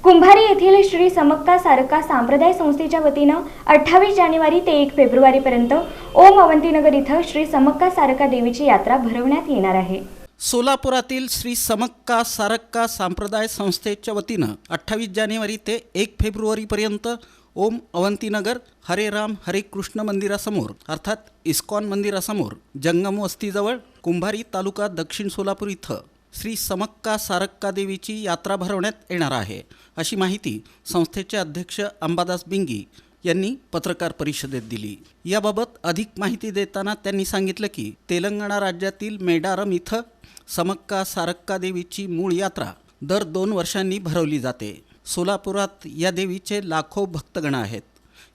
कुंभारी येथील श्री समक्का सारका सांप्रदाय संस्थेच्या वतीनं 28 जानेवारी ते 1 फेब्रुवारीपर्यंत ओम अवंतीनगर इथं श्री समक्का सारका देवीची यात्रा भरवण्यात येणार आहे। सोलापुरातील श्री समक्का सारका सांप्रदाय संस्थेच्या वतीनं 28 जानेवारी ते 1 फेब्रुवारीपर्यंत ओम अवंतीनगर हरे राम हरे कृष्ण मंदिरासमोर अर्थात इस्कॉन मंदिरासमोर जंगम वस्तीजवळ कुंभारी तालुका दक्षिण सोलापूर इथं श्री समक्का सारक्का देवीची यात्रा भरवण्यात येणार आहे, अशी माहिती संस्थेचे अध्यक्ष अंबादास बिंगी यांनी पत्रकार परिषदेत दिली। याबाबत अधिक माहिती देताना त्यांनी सांगितलं की तेलंगणा राज्यातील मेडारम इथं समक्का सारक्का देवीची मूळ यात्रा दर 2 वर्षांनी भरवली जाते। सोलापुरात या देवीचे लाखो भक्तगण आहेत।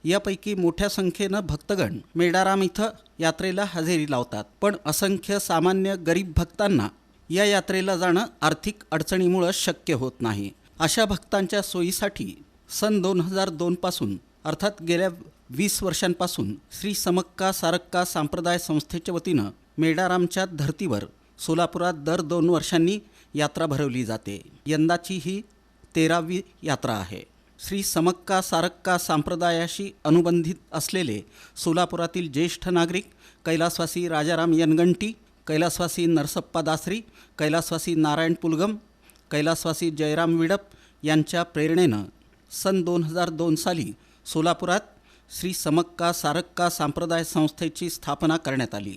यापैकी मोठ्या संख्येनं भक्तगण मेडाराम इथं यात्रेला हजेरी लावतात, पण असंख्य सामान्य गरीब भक्तांना या यात्रेला जाणं आर्थिक अडचणीमुळे शक्य होत नाही। अशा भक्तांच्या सोयीसाठी सन 2002 पासून अर्थात गेल्या 20 वर्षांपासून श्री समक्का सारक्का सांप्रदाय संस्थेच्या वतीनं मेडारामच्या धर्तीवर सोलापुरात दर 2 वर्षांनी यात्रा भरवली जाते। यंदाची ही 13वी यात्रा आहे। श्री समक्का सारक्का संप्रदायाशी अनुबंधित असलेले सोलापुरातील ज्येष्ठ नागरिक कैलासवासी राजाराम यनगंटी, कैलासवासी नरसप्पा दासरी, कैलासवासी नारायण पुलगम, कैलासवासी जयराम विडप यांच्या प्रेरणेनं सन 2002 साली सोलापुरात श्री समक्का सारक्का संप्रदाय संस्थेची स्थापना करण्यात आली।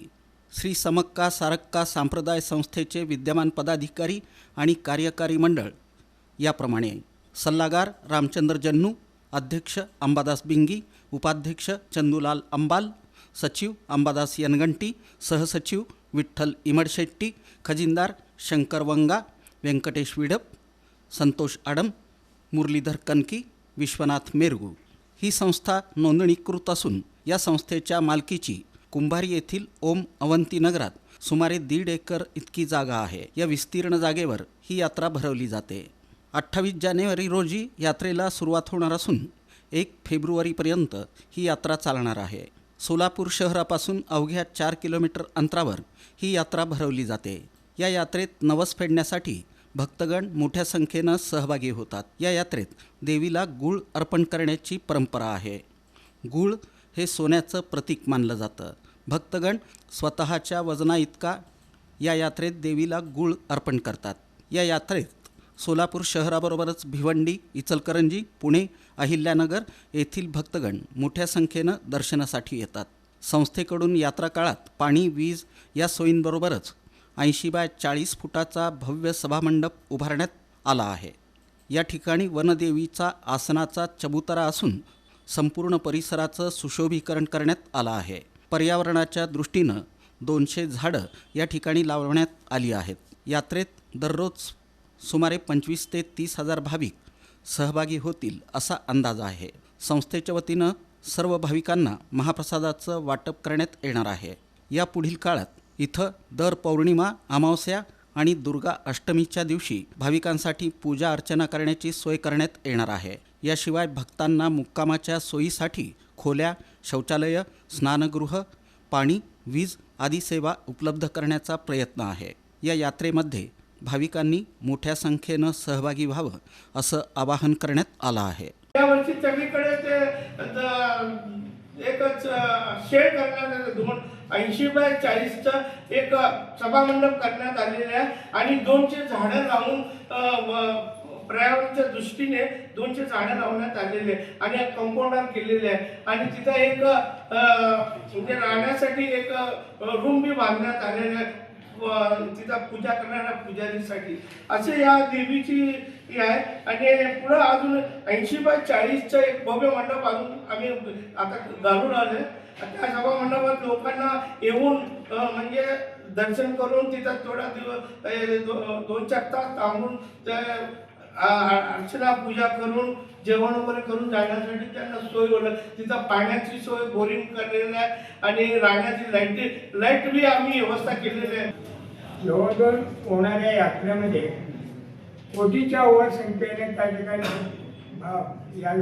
श्री समक्का सारक्का संप्रदाय संस्थेचे विद्यमान पदाधिकारी आणि कार्यकारी मंडळ याप्रमाणे: सल्लागार रामचंद्र जन्नू, अध्यक्ष अंबादास बिंगी, उपाध्यक्ष चंदूलाल अंबाल, सचिव अंबादास यनगंटी, सहसचिव विठ्ठल इमडशेट्टी, खजिनदार शंकर वंगा, व्यंकटेश विडप, संतोष आडम, मुरलीधर कनकी, विश्वनाथ मेरगू। ही संस्था नोंदणीकृत असून या संस्थेच्या मालकीची कुंभारी येथील ओम अवंतीनगरात सुमारे 1.5 एकर इतकी जागा आहे। या विस्तीर्ण जागेवर ही यात्रा भरवली जाते। 28 जानेवारी रोजी यात्रेला सुरुवात होणार असून 1 फेब्रुवारीपर्यंत ही यात्रा चालणार आहे। सोलापूर शहरापासून अवघ्या 4 किलोमीटर अंतरावर ही यात्रा भरवली जाते। या यात्रेत नवस फेडण्यासाठी भक्तगण मोठ्या संख्येनं सहभागी होतात। या यात्रेत देवीला गूळ अर्पण करण्याची परंपरा आहे। गूळ हे सोन्याचं प्रतीक मानलं जातं। भक्तगण स्वतःच्या वजना इतका या यात्रेत देवीला गूळ अर्पण करतात। या यात्रेत सोलापूर शहराबरोबरच भिवंडी, इचलकरंजी, पुणे, अहिल्यानगर येथील भक्तगण मोठ्या संख्येनं दर्शनासाठी येतात। संस्थेकडून यात्रा काळात पाणी, वीज या सोयींबरोबरच 80 बाय 40 फुटाचा भव्य सभामंडप उभारण्यात आला आहे। या ठिकाणी वनदेवीचा आसनाचा चबुतरा असून संपूर्ण परिसराचं सुशोभीकरण करण्यात आलं आहे। पर्यावरणाच्या दृष्टीनं 200 झाडं या ठिकाणी लावण्यात आली आहेत। यात्रेत दररोज सुमारे 25 ते 30 हजार भाविक सहभागी होतील असा अंदाज आहे। संस्थेच्या वतीनं सर्व भाविकांना महाप्रसादाचं वाटप करण्यात येणार आहे। या पुढील काळात इथं दर पौर्णिमा, अमावस्या आणि दुर्गा अष्टमीच्या दिवशी भाविकांसाठी पूजा अर्चना करण्याची सोय करण्यात येणार आहे। याशिवाय भक्तांना मुक्कामाच्या सोयीसाठी खोल्या, शौचालय, स्नानगृह, पाणी, वीज आदी सेवा उपलब्ध करण्याचा प्रयत्न आहे। या यात्रेमध्ये भाविकांनी मोठ्या संख्येनं सहभागी व्हावं असं आवाहन करण्यात आलं आहे। यावर्षी सगळीकडे ते एकच शेड करण्यात 80 बाय 40चं एक सभामंडप करण्यात आलेले आहे आणि 200 झाडं लावून पर्यावरणाच्या दृष्टीने 200 झाडं लावण्यात आलेले आणि कंपाऊंडर केलेले आहे आणि तिथं एक म्हणजे राहण्यासाठी एक रूम बी बांधण्यात आलेले आहे तिथं पूजा करणाऱ्या पुजारीसाठी। असे या देवीची आहे आणि पुढं अजून 80 बाय 40चं एक भव्य मंडप अजून आम्ही आता घालून आले। त्या सभा मंडपात लोकांना येऊन म्हणजे दर्शन करून तिथं थोडा दिवस 2-4 तास थांबून अर्चना पूजा करून जेवण वगैरे करून जाण्यासाठी त्यांना सोय होईल। तिथं पाण्याची सोय बोरिंग केलेली आहे आणि राहण्याची लाईट बी आम्ही व्यवस्था केलेली आहे। जवळजवळ होणाऱ्या यात्रेमध्ये कोटीच्या वर संख्येने त्या ठिकाणी या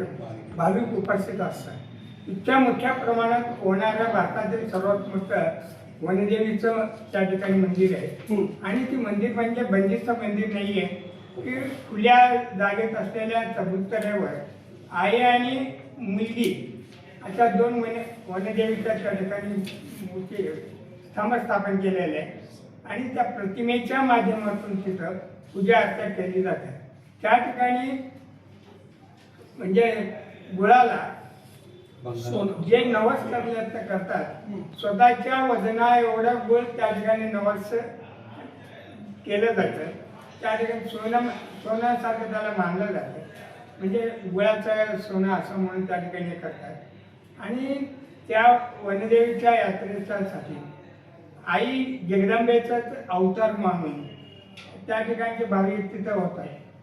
भाविक उपस्थित असतात। इतक्या मोठ्या प्रमाणात होणाऱ्या भारतातील सर्वात मोठं वनदेवीचं त्या ठिकाणी मंदिर आहे आणि ती मंदिर म्हणजे बंदिस्त मंदिर नाही आहे। की खुल्या जागेत असलेल्या चबुतऱ्यावर आई आणि मुलगी अशा दोन वनदेवीच्या त्या ठिकाणी मूर्ती स्तंभ स्थापन केलेले आहे आणि त्या प्रतिमेच्या माध्यमातून तिथं पूजा अर्चा केली जाते. त्या ठिकाणी म्हणजे गुळाला जे नवस करतात स्वतःच्या वजना एवढा गुळ त्या ठिकाणी नवस केलं जातं. त्या ठिकाणी सोन्यासारखं त्याला मानलं जातं, म्हणजे गुळाचं सोनं असं म्हणून त्या ठिकाणी करतात. आणि त्या वनदेवीच्या यात्रेसाठी आई जगदंबेचाच अवतार मानून त्या ठिकाणचे भाविक तिथं होतात.